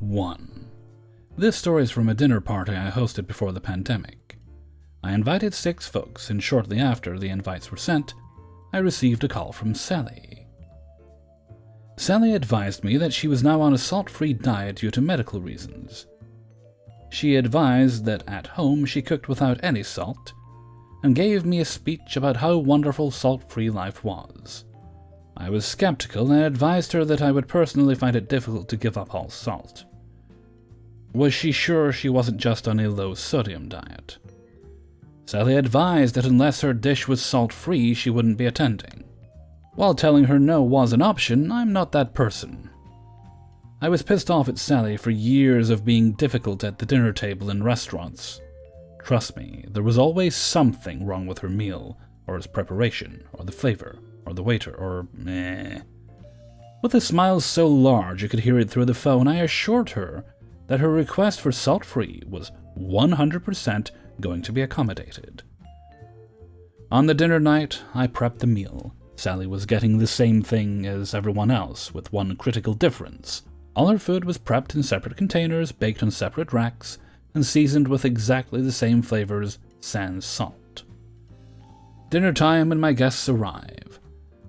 1. This story is from a dinner party I hosted before the pandemic. I invited 6 folks, and shortly after the invites were sent, I received a call from Sally. Sally advised me that she was now on a salt-free diet due to medical reasons. She advised that at home she cooked without any salt, and gave me a speech about how wonderful salt-free life was. I was skeptical and advised her that I would personally find it difficult to give up all salt. Was she sure she wasn't just on a low-sodium diet? Sally advised that unless her dish was salt-free, she wouldn't be attending. While telling her no was an option, I'm not that person. I was pissed off at Sally for years of being difficult at the dinner table in restaurants. Trust me, there was always something wrong with her meal, or its preparation, or the flavor, or the waiter, or meh. With a smile so large you could hear it through the phone, I assured her that her request for salt-free was 100% going to be accommodated. On the dinner night, I prepped the meal. Sally was getting the same thing as everyone else, with one critical difference. All her food was prepped in separate containers, baked on separate racks, and seasoned with exactly the same flavors, sans salt. Dinner time and my guests arrive.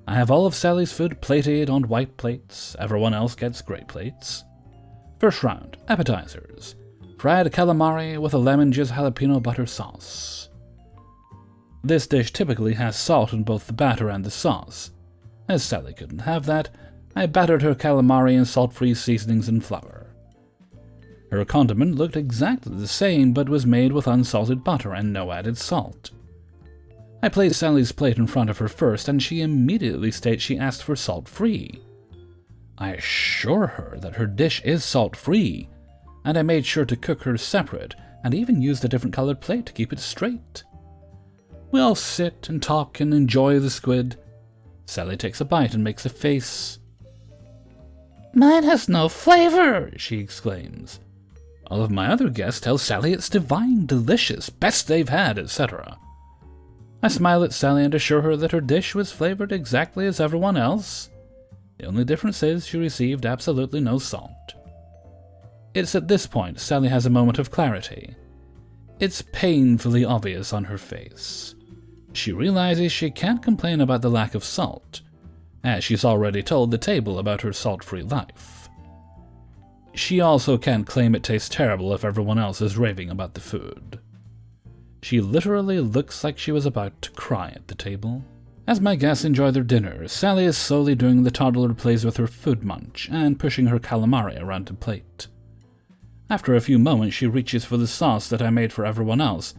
I have all of Sally's food plated on white plates. Everyone else gets gray plates. First round, appetizers. Fried calamari with a lemon juice jalapeno butter sauce. This dish typically has salt in both the batter and the sauce. As Sally couldn't have that, I battered her calamari in salt-free seasonings and flour. Her condiment looked exactly the same, but was made with unsalted butter and no added salt. I placed Sally's plate in front of her first, and she immediately states she asked for salt-free. I assure her that her dish is salt-free, and I made sure to cook hers separate, and even used a different colored plate to keep it straight. We all sit and talk and enjoy the squid. Sally takes a bite and makes a face. "Mine has no flavor," she exclaims. All of my other guests tell Sally it's divine, delicious, best they've had, etc. I smile at Sally and assure her that her dish was flavored exactly as everyone else. The only difference is she received absolutely no salt. It's at this point Sally has a moment of clarity. It's painfully obvious on her face. She realizes she can't complain about the lack of salt, as she's already told the table about her salt-free life. She also can't claim it tastes terrible if everyone else is raving about the food. She literally looks like she was about to cry at the table. As my guests enjoy their dinner, Sally is slowly doing the toddler plays with her food munch and pushing her calamari around the plate. After a few moments, she reaches for the sauce that I made for everyone else.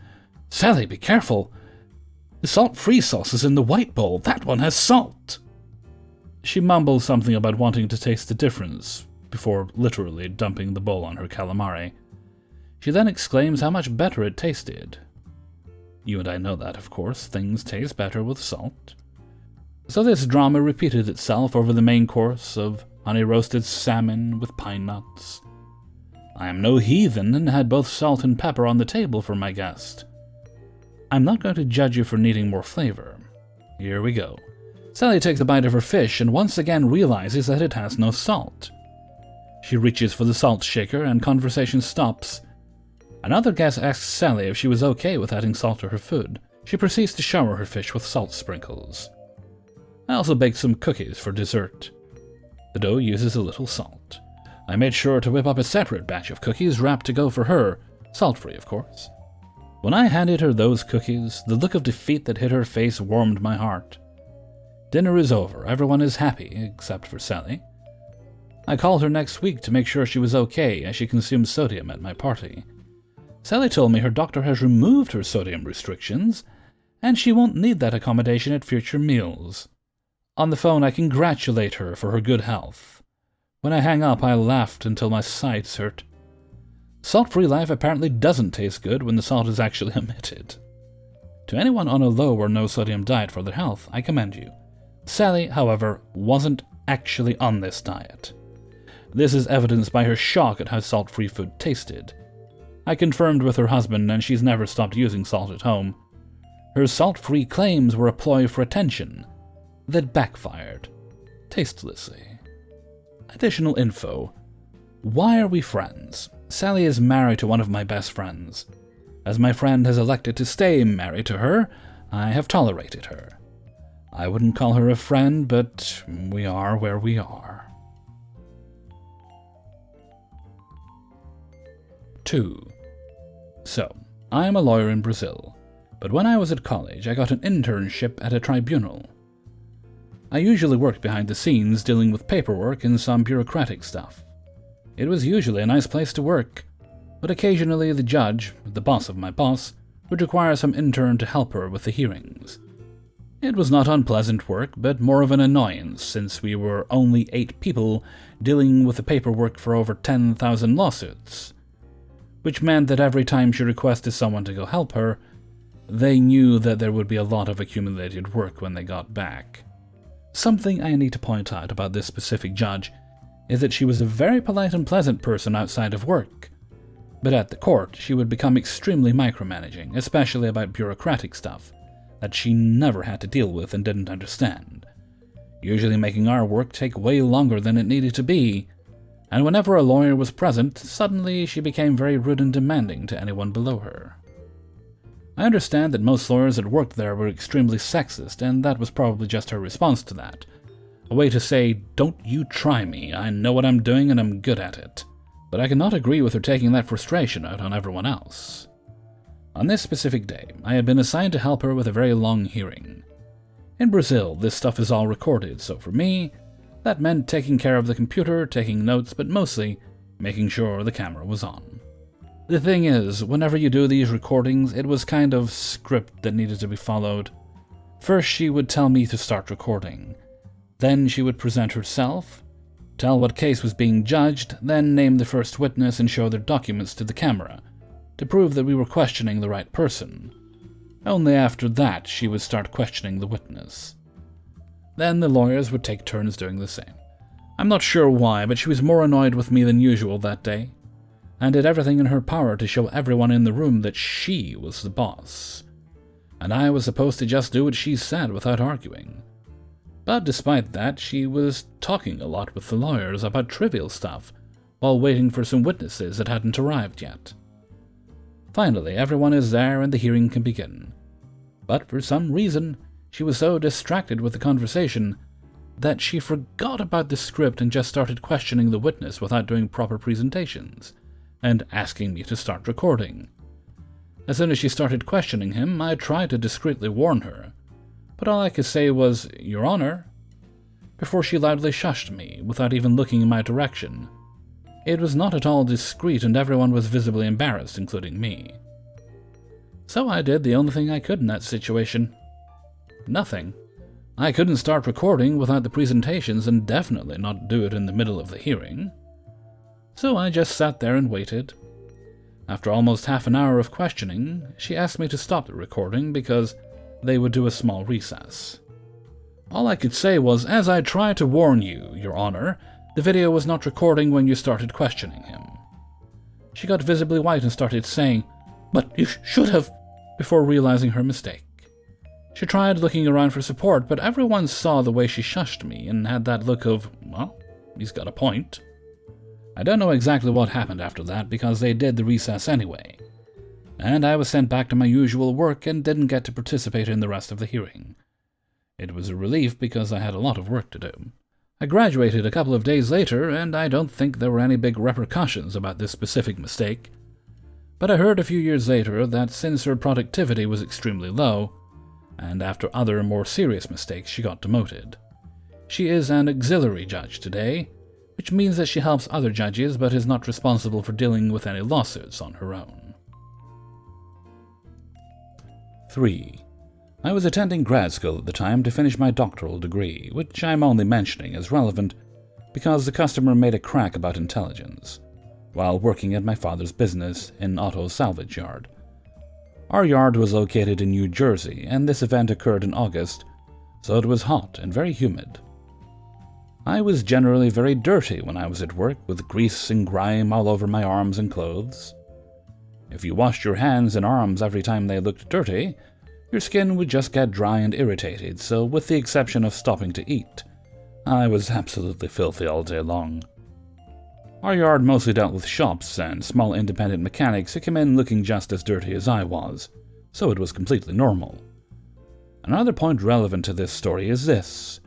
"Sally, be careful! The salt-free sauce is in the white bowl. That one has salt!" She mumbles something about wanting to taste the difference, before literally dumping the bowl on her calamari. She then exclaims how much better it tasted. You and I know that, of course. Things taste better with salt. So this drama repeated itself over the main course of honey-roasted salmon with pine nuts. I am no heathen and had both salt and pepper on the table for my guest. I'm not going to judge you for needing more flavor. Here we go. Sally takes a bite of her fish and once again realizes that it has no salt. She reaches for the salt shaker and conversation stops. Another guest asks Sally if she was okay with adding salt to her food. She proceeds to shower her fish with salt sprinkles. I also baked some cookies for dessert. The dough uses a little salt. I made sure to whip up a separate batch of cookies wrapped to go for her, salt-free of course. When I handed her those cookies, the look of defeat that hit her face warmed my heart. Dinner is over, everyone is happy, except for Sally. I called her next week to make sure she was okay as she consumed sodium at my party. Sally told me her doctor has removed her sodium restrictions, and she won't need that accommodation at future meals. On the phone, I congratulate her for her good health. When I hang up, I laughed until my sides hurt. Salt-free life apparently doesn't taste good when the salt is actually omitted. To anyone on a low or no-sodium diet for their health, I commend you. Sally, however, wasn't actually on this diet. This is evidenced by her shock at how salt-free food tasted. I confirmed with her husband, and she's never stopped using salt at home. Her salt-free claims were a ploy for attention that backfired tastelessly. Additional info. Why are we friends? Sally is married to one of my best friends. As my friend has elected to stay married to her, I have tolerated her. I wouldn't call her a friend, but we are where we are. 2. So, I am a lawyer in Brazil, but when I was at college, I got an internship at a tribunal. I usually worked behind the scenes dealing with paperwork and some bureaucratic stuff. It was usually a nice place to work, but occasionally the judge, the boss of my boss, would require some intern to help her with the hearings. It was not unpleasant work, but more of an annoyance since we were only 8 people dealing with the paperwork for over 10,000 lawsuits, which meant that every time she requested someone to go help her, they knew that there would be a lot of accumulated work when they got back. Something I need to point out about this specific judge is that she was a very polite and pleasant person outside of work, but at the court she would become extremely micromanaging, especially about bureaucratic stuff that she never had to deal with and didn't understand, usually making our work take way longer than it needed to be, and whenever a lawyer was present, suddenly she became very rude and demanding to anyone below her. I understand that most lawyers that worked there were extremely sexist, and that was probably just her response to that. A way to say, "Don't you try me, I know what I'm doing and I'm good at it." But I cannot agree with her taking that frustration out on everyone else. On this specific day, I had been assigned to help her with a very long hearing. In Brazil, this stuff is all recorded, so for me, that meant taking care of the computer, taking notes, but mostly making sure the camera was on. The thing is, whenever you do these recordings, it was kind of script that needed to be followed. First, she would tell me to start recording. Then she would present herself, tell what case was being judged, then name the first witness and show their documents to the camera, to prove that we were questioning the right person. Only after that, she would start questioning the witness. Then the lawyers would take turns doing the same. I'm not sure why, but she was more annoyed with me than usual that day, and did everything in her power to show everyone in the room that she was the boss, and I was supposed to just do what she said without arguing. But despite that, she was talking a lot with the lawyers about trivial stuff, while waiting for some witnesses that hadn't arrived yet. Finally, everyone is there and the hearing can begin. But for some reason, she was so distracted with the conversation that she forgot about the script and just started questioning the witness without doing proper presentations, and asking me to start recording. As soon as she started questioning him, I tried to discreetly warn her, but all I could say was, "Your Honor," before she loudly shushed me, without even looking in my direction. It was not at all discreet, and everyone was visibly embarrassed, including me. So I did the only thing I could in that situation. Nothing. I couldn't start recording without the presentations, and definitely not do it in the middle of the hearing. So I just sat there and waited. After almost half an hour of questioning, she asked me to stop the recording because they would do a small recess. All I could say was, "As I tried to warn you, Your Honor, the video was not recording when you started questioning him." She got visibly white and started saying, "But you should have," before realizing her mistake. She tried looking around for support, but everyone saw the way she shushed me and had that look of, well, he's got a point. I don't know exactly what happened after that because they did the recess anyway, and I was sent back to my usual work and didn't get to participate in the rest of the hearing. It was a relief because I had a lot of work to do. I graduated a couple of days later, and I don't think there were any big repercussions about this specific mistake. But I heard a few years later that since her productivity was extremely low, and after other more serious mistakes she got demoted. She is an auxiliary judge today, which means that she helps other judges but is not responsible for dealing with any lawsuits on her own. 3. I was attending grad school at the time to finish my doctoral degree, which I'm only mentioning as relevant because the customer made a crack about intelligence, while working at my father's business in auto salvage yard. Our yard was located in New Jersey, and this event occurred in August, so it was hot and very humid. I was generally very dirty when I was at work, with grease and grime all over my arms and clothes. If you washed your hands and arms every time they looked dirty, your skin would just get dry and irritated, so with the exception of stopping to eat, I was absolutely filthy all day long. Our yard mostly dealt with shops and small independent mechanics who came in looking just as dirty as I was, so it was completely normal. Another point relevant to this story is this.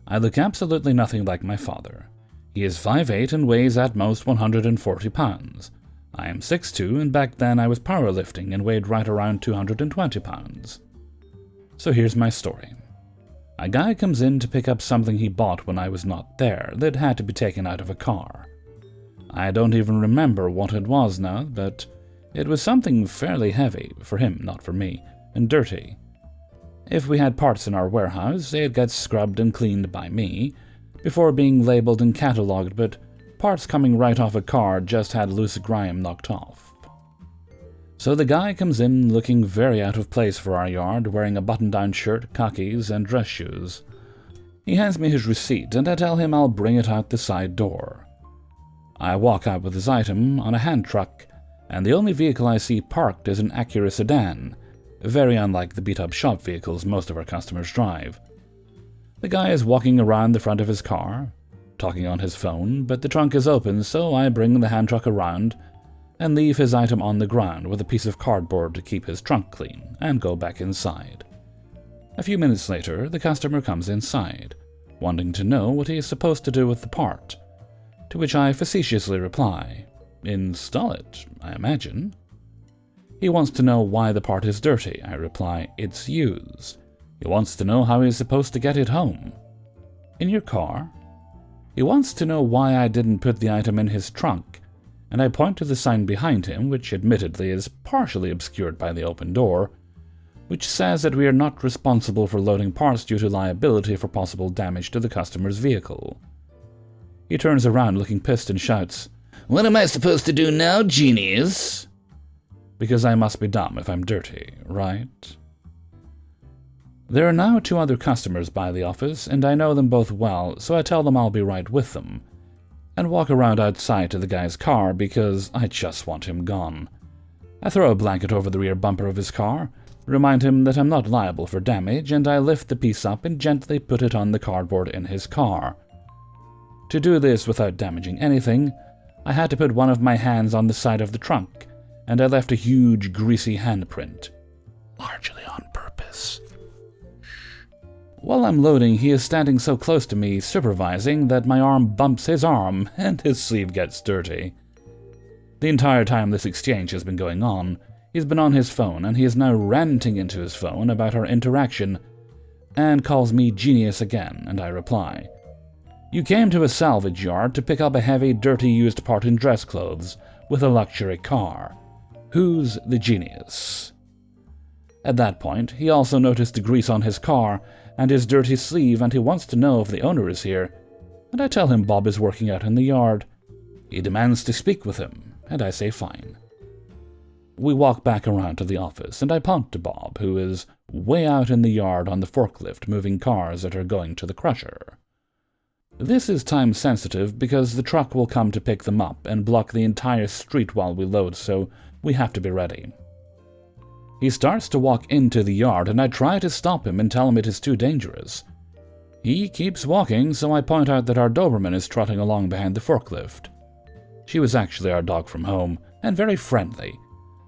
I look absolutely nothing like my father. He is 5'8" and weighs at most 140 pounds. I am 6'2", and back then I was powerlifting and weighed right around 220 pounds. So here's my story. A guy comes in to pick up something he bought when I was not there that had to be taken out of a car. I don't even remember what it was now, but it was something fairly heavy, for him, not for me, and dirty. If we had parts in our warehouse, they'd get scrubbed and cleaned by me, before being labeled and catalogued, but parts coming right off a car just had loose grime knocked off. So the guy comes in looking very out of place for our yard, wearing a button-down shirt, khakis, and dress shoes. He hands me his receipt, and I tell him I'll bring it out the side door. I walk out with his item on a hand truck, and the only vehicle I see parked is an Acura sedan, very unlike the beat-up shop vehicles most of our customers drive. The guy is walking around the front of his car, talking on his phone, but the trunk is open, so I bring the hand truck around and leave his item on the ground with a piece of cardboard to keep his trunk clean, and go back inside. A few minutes later, the customer comes inside, wanting to know what he is supposed to do with the part, to which I facetiously reply, "Install it, I imagine." He wants to know why the part is dirty. I reply, "It's used." He wants to know how he's supposed to get it home. "In your car?" He wants to know why I didn't put the item in his trunk, and I point to the sign behind him, which admittedly is partially obscured by the open door, which says that we are not responsible for loading parts due to liability for possible damage to the customer's vehicle. He turns around looking pissed and shouts, "What am I supposed to do now, genius?" Because I must be dumb if I'm dirty, right? There are now 2 other customers by the office, and I know them both well, so I tell them I'll be right with them, and walk around outside to the guy's car because I just want him gone. I throw a blanket over the rear bumper of his car, remind him that I'm not liable for damage, and I lift the piece up and gently put it on the cardboard in his car. To do this without damaging anything, I had to put one of my hands on the side of the trunk, and I left a huge, greasy handprint. Largely on purpose. While I'm loading, he is standing so close to me, supervising, that my arm bumps his arm, and his sleeve gets dirty. The entire time this exchange has been going on, he's been on his phone, and he is now ranting into his phone about our interaction, and calls me genius again, and I reply, "You came to a salvage yard to pick up a heavy, dirty used part in dress clothes, with a luxury car. Who's the genius?" At that point, he also noticed the grease on his car and his dirty sleeve, and he wants to know if the owner is here, and I tell him Bob is working out in the yard. He demands to speak with him, and I say fine. We walk back around to the office, and I punt to Bob, who is way out in the yard on the forklift moving cars that are going to the crusher. This is time-sensitive because the truck will come to pick them up and block the entire street while we load, so we have to be ready. He starts to walk into the yard, and I try to stop him and tell him it is too dangerous. He keeps walking, so I point out that our Doberman is trotting along behind the forklift. She was actually our dog from home, and very friendly,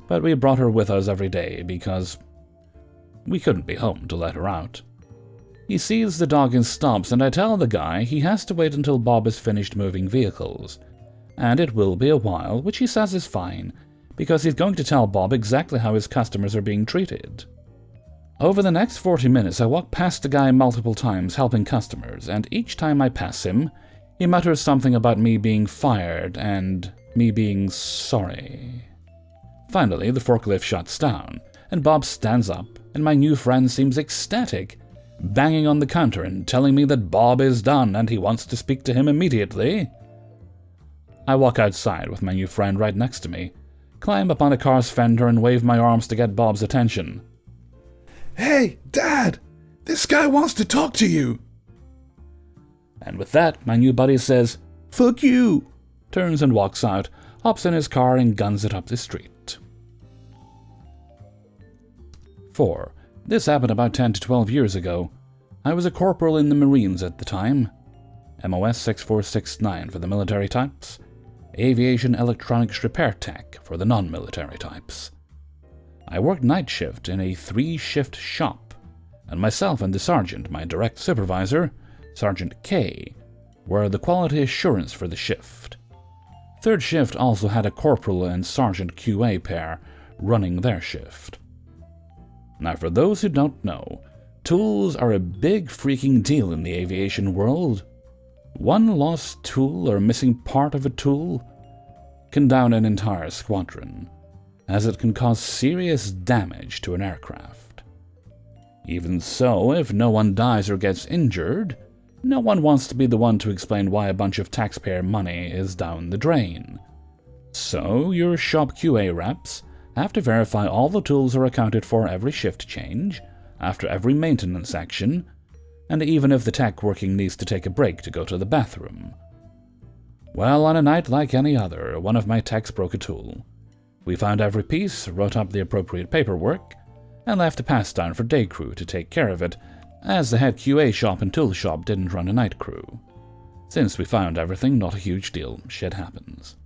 but we brought her with us every day because we couldn't be home to let her out. He sees the dog and stops, and I tell the guy he has to wait until Bob is finished moving vehicles, and it will be a while, which he says is fine, because he's going to tell Bob exactly how his customers are being treated. Over the next 40 minutes, I walk past the guy multiple times helping customers, and each time I pass him, he mutters something about me being fired and me being sorry. Finally, the forklift shuts down, and Bob stands up, and my new friend seems ecstatic, banging on the counter and telling me that Bob is done and he wants to speak to him immediately. I walk outside with my new friend right next to me, climb up on a car's fender and wave my arms to get Bob's attention. "Hey, Dad! This guy wants to talk to you!" And with that, my new buddy says, "Fuck you!" turns and walks out, hops in his car and guns it up the street. 4. This happened about 10 to 12 years ago. I was a corporal in the Marines at the time. MOS 6469 for the military types. aviation electronics repair tech for the non-military types. I worked night shift in a 3-shift shop, and myself and the sergeant, my direct supervisor, Sergeant K, were the quality assurance for the shift. Third shift also had a corporal and Sergeant QA pair running their shift. Now, for those who don't know, tools are a big freaking deal in the aviation world. One lost tool or missing part of a tool can down an entire squadron, as it can cause serious damage to an aircraft. Even so, if no one dies or gets injured, no one wants to be the one to explain why a bunch of taxpayer money is down the drain. So, your shop QA reps have to verify all the tools are accounted for every shift change, after every maintenance action, and even if the tech working needs to take a break to go to the bathroom. Well, on a night like any other, one of my techs broke a tool. We found every piece, wrote up the appropriate paperwork, and left a pass down for day crew to take care of it, as the head QA shop and tool shop didn't run a night crew. Since we found everything, not a huge deal, shit happens.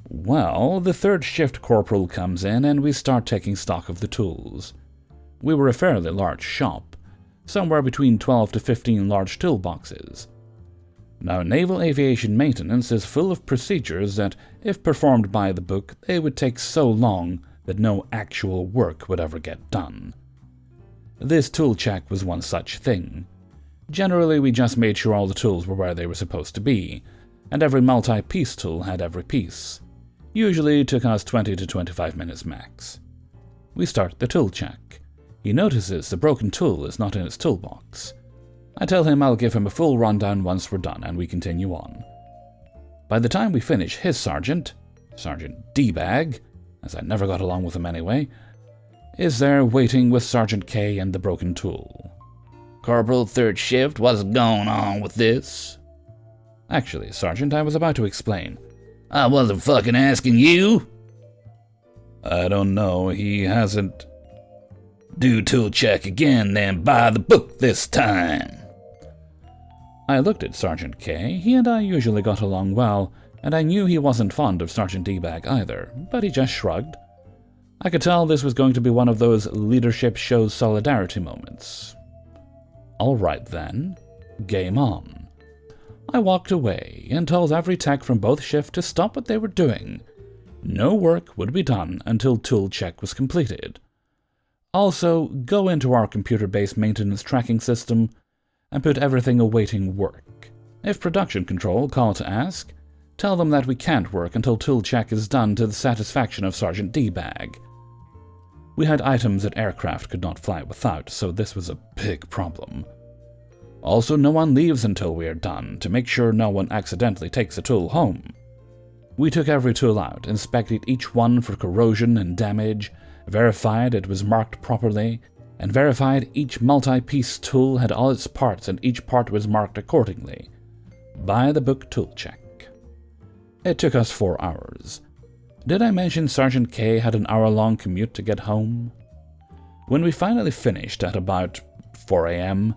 Well, the third shift corporal comes in and we start taking stock of the tools. We were a fairly large shop, somewhere between 12 to 15 large toolboxes. Now, naval aviation maintenance is full of procedures that, if performed by the book, they would take so long that no actual work would ever get done. This tool check was one such thing. Generally, we just made sure all the tools were where they were supposed to be, and every multi-piece tool had every piece. Usually it took us 20 to 25 minutes max. We start the tool check. He notices the broken tool is not in his toolbox. I tell him I'll give him a full rundown once we're done, and we continue on. By the time we finish, his sergeant, Sergeant D-Bag, as I never got along with him anyway, is there waiting with Sergeant K and the broken tool. Corporal, third shift, what's going on with this? Actually, Sergeant, I was about to explain. I wasn't fucking asking you. I don't know, he hasn't. Do tool check again, then by the book this time. I looked at Sergeant K. He and I usually got along well, and I knew he wasn't fond of Sergeant D-Bag either, but he just shrugged. I could tell this was going to be one of those leadership shows solidarity moments. All right then, game on. I walked away and told every tech from both shifts to stop what they were doing. No work would be done until tool check was completed. Also, go into our computer-based maintenance tracking system and put everything awaiting work. If production control call to ask, tell them that we can't work until tool check is done to the satisfaction of Sergeant D-Bag. We had items that aircraft could not fly without, so this was a big problem. Also, no one leaves until we are done, to make sure no one accidentally takes a tool home. We took every tool out, inspected each one for corrosion and damage, verified it was marked properly, and verified each multi-piece tool had all its parts and each part was marked accordingly. By the book tool check. It took us 4 hours. Did I mention Sergeant K had an hour-long commute to get home? When we finally finished at about 4 a.m.,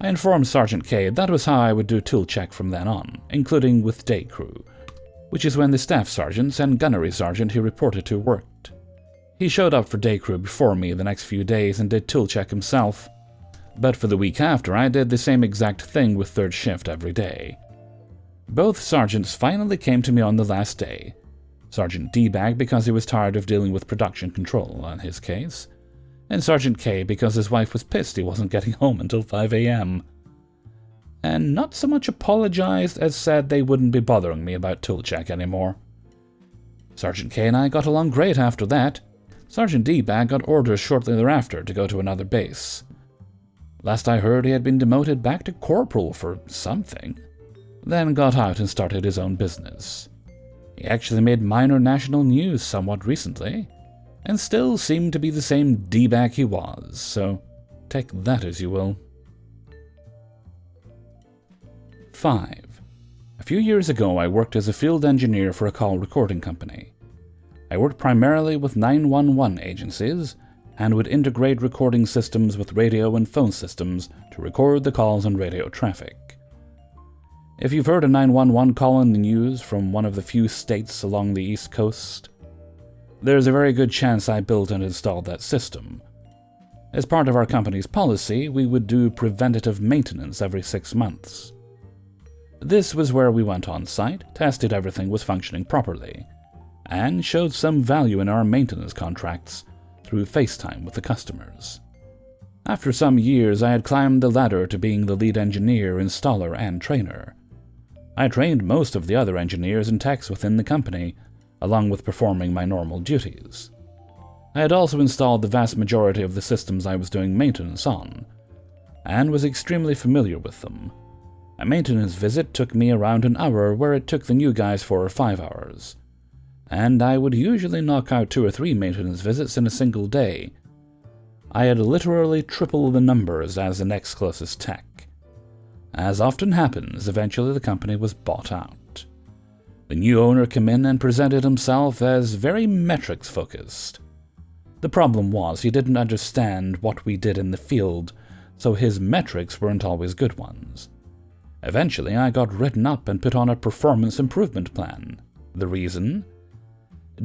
I informed Sergeant K that was how I would do tool check from then on, including with day crew, which is when the staff sergeants and gunnery sergeant he reported to worked. He showed up for day crew before me the next few days and did tool check himself, but for the week after I did the same exact thing with third shift every day. Both sergeants finally came to me on the last day. Sergeant D-Bag because he was tired of dealing with production control on his case, and Sergeant K because his wife was pissed he wasn't getting home until 5 a.m. And not so much apologized as said they wouldn't be bothering me about tool check anymore. Sergeant K and I got along great after that. Sergeant D-Bag got orders shortly thereafter to go to another base. Last I heard he had been demoted back to corporal for something, then got out and started his own business. He actually made minor national news somewhat recently, and still seemed to be the same D-Bag he was, so take that as you will. 5. A few years ago I worked as a field engineer for a call recording company. I worked primarily with 911 agencies, and would integrate recording systems with radio and phone systems to record the calls and radio traffic. If you've heard a 911 call in the news from one of the few states along the East Coast, there's a very good chance I built and installed that system. As part of our company's policy, we would do preventative maintenance every 6 months. This was where we went on site, tested everything was functioning properly, and showed some value in our maintenance contracts through FaceTime with the customers. After some years, I had climbed the ladder to being the lead engineer, installer, and trainer. I trained most of the other engineers and techs within the company, along with performing my normal duties. I had also installed the vast majority of the systems I was doing maintenance on, and was extremely familiar with them. A maintenance visit took me around an hour where it took the new guys 4 or 5 hours, and I would usually knock out 2 or 3 maintenance visits in a single day. I had literally tripled the numbers as the next closest tech. As often happens, eventually the company was bought out. The new owner came in and presented himself as very metrics-focused. The problem was he didn't understand what we did in the field, so his metrics weren't always good ones. Eventually, I got written up and put on a performance improvement plan. The reason?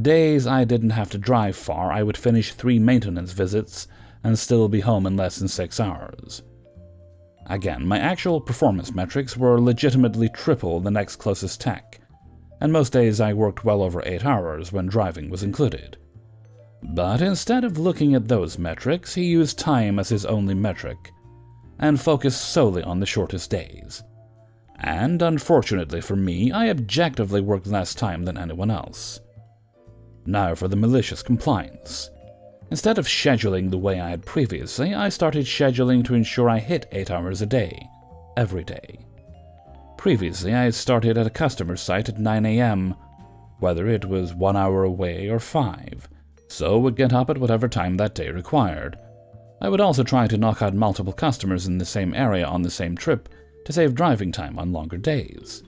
Days I didn't have to drive far, I would finish 3 maintenance visits and still be home in less than 6 hours. Again, my actual performance metrics were legitimately triple the next closest tech, and most days I worked well over 8 hours when driving was included. But instead of looking at those metrics, he used time as his only metric, and focused solely on the shortest days. And unfortunately for me, I objectively worked less time than anyone else. Now for the malicious compliance. Instead of scheduling the way I had previously, I started scheduling to ensure I hit 8 hours a day, every day. Previously, I had started at a customer site at 9 a.m., whether it was 1 hour away or 5, so would get up at whatever time that day required. I would also try to knock out multiple customers in the same area on the same trip to save driving time on longer days.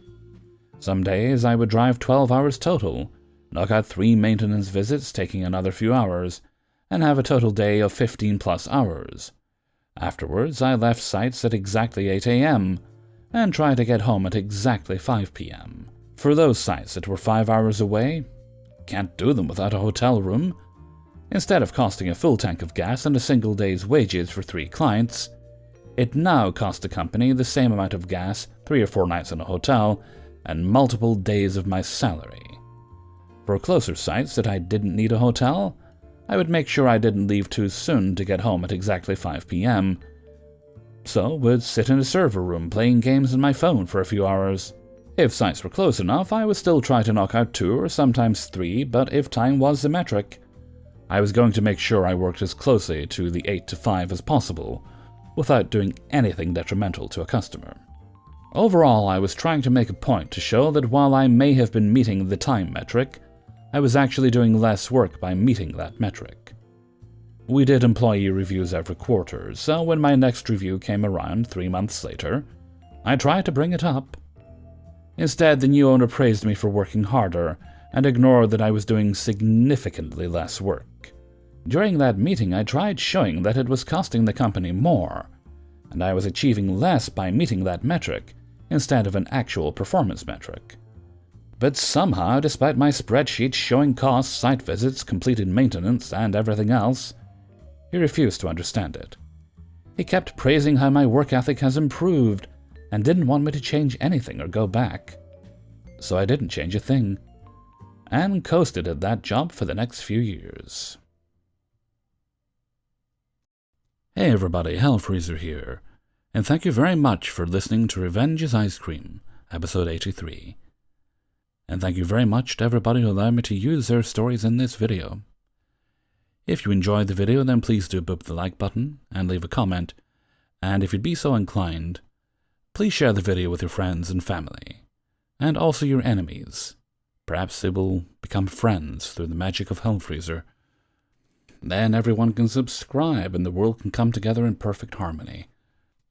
Some days I would drive 12 hours total, knock out 3 maintenance visits taking another few hours, and have a total day of 15+ hours. Afterwards, I left sites at exactly 8 a.m. and tried to get home at exactly 5 p.m. For those sites that were 5 hours away, can't do them without a hotel room. Instead of costing a full tank of gas and a single day's wages for 3 clients, it now cost the company the same amount of gas, 3 or 4 nights in a hotel, and multiple days of my salary. For closer sites that I didn't need a hotel, I would make sure I didn't leave too soon to get home at exactly 5 p.m., so would sit in a server room playing games on my phone for a few hours. If sites were close enough, I would still try to knock out 2 or sometimes 3, but if time was the metric, I was going to make sure I worked as closely to the 8 to 5 as possible, without doing anything detrimental to a customer. Overall, I was trying to make a point to show that while I may have been meeting the time metric, I was actually doing less work by meeting that metric. We did employee reviews every quarter, so when my next review came around 3 months later, I tried to bring it up. Instead, the new owner praised me for working harder and ignored that I was doing significantly less work. During that meeting, I tried showing that it was costing the company more, and I was achieving less by meeting that metric instead of an actual performance metric. But somehow, despite my spreadsheets showing costs, site visits, completed maintenance, and everything else, he refused to understand it. He kept praising how my work ethic has improved and didn't want me to change anything or go back. So I didn't change a thing, and coasted at that job for the next few years. Hey everybody, Hellfreezer here, and thank you very much for listening to Revenge is Ice Cream, episode 83. And thank you very much to everybody who allowed me to use their stories in this video. If you enjoyed the video, then please do boop the like button and leave a comment, and if you'd be so inclined, please share the video with your friends and family, and also your enemies. Perhaps they will become friends through the magic of Hellfreezer. Then everyone can subscribe and the world can come together in perfect harmony.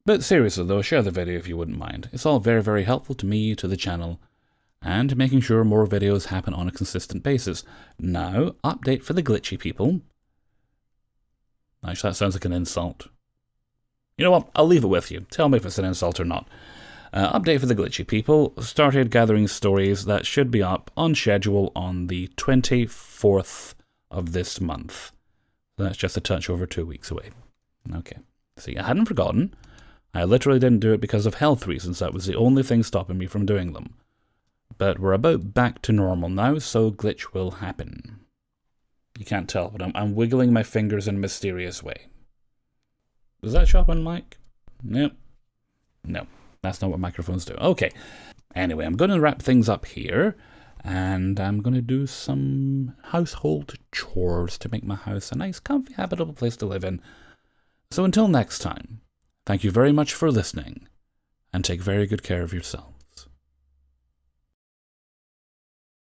But seriously though, share the video if you wouldn't mind. It's all very, very helpful to me, to the channel, and making sure more videos happen on a consistent basis. Now, update for the glitchy people. Actually, that sounds like an insult. You know what? I'll leave it with you. Tell me if it's an insult or not. Update for the glitchy people. Started gathering stories that should be up on schedule on the 24th of this month. That's just a touch over 2 weeks away. Okay. See, I hadn't forgotten. I literally didn't do it because of health reasons. That was the only thing stopping me from doing them. But we're about back to normal now, so glitch will happen. You can't tell, but I'm wiggling my fingers in a mysterious way. Does that show up on mic? Nope. No, that's not what microphones do. Okay. Anyway, I'm going to wrap things up here, and I'm going to do some household chores to make my house a nice, comfy, habitable place to live in. So until next time, thank you very much for listening, and take very good care of yourself.